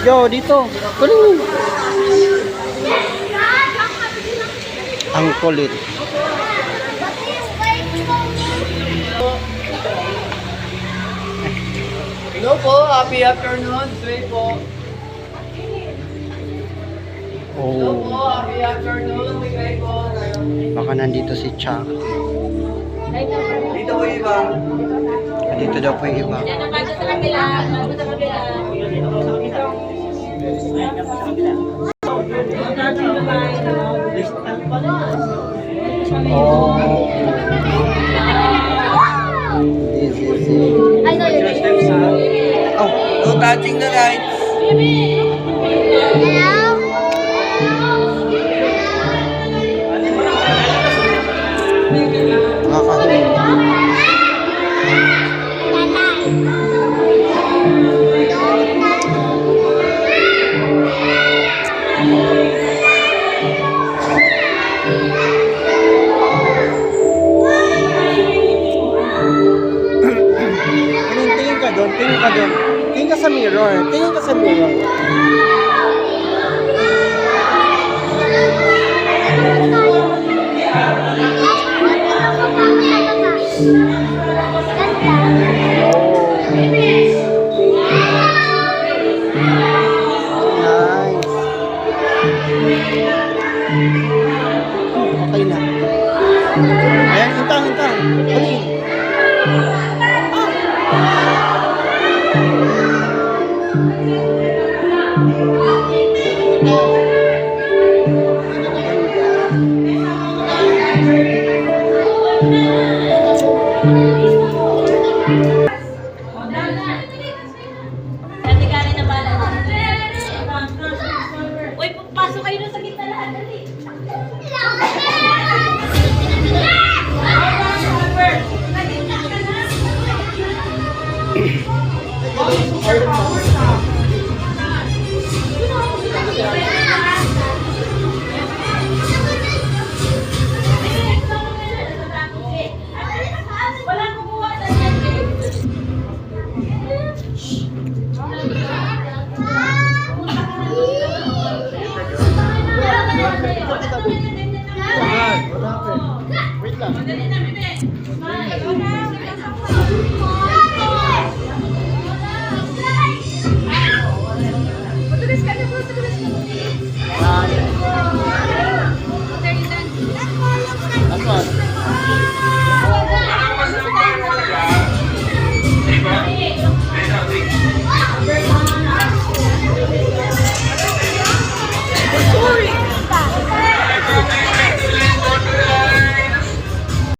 Yo, dito. Kunin. Ang kulit. Hello po, happy afternoon. Straight po. Hello po, Oh, happy afternoon. Straight po. baka nandito si Chuck. Dito po iba. Dito daw po yung iba. Bago sa kabila, bago sa kabila. Oh. This is it. I know you're Oh, No touching the lights. nakakahilig. Tingin ka doon, tingin ka doon. Tingin ka sa mirror, tingin ka sa mirror. Nice. Okay na. Ayan, hintang, hintang. Huli. Dati galing na bala. Uy, pasok kayo doon sa gitna lahat. Dali. Walang kumuha sa Wait lang. Last one.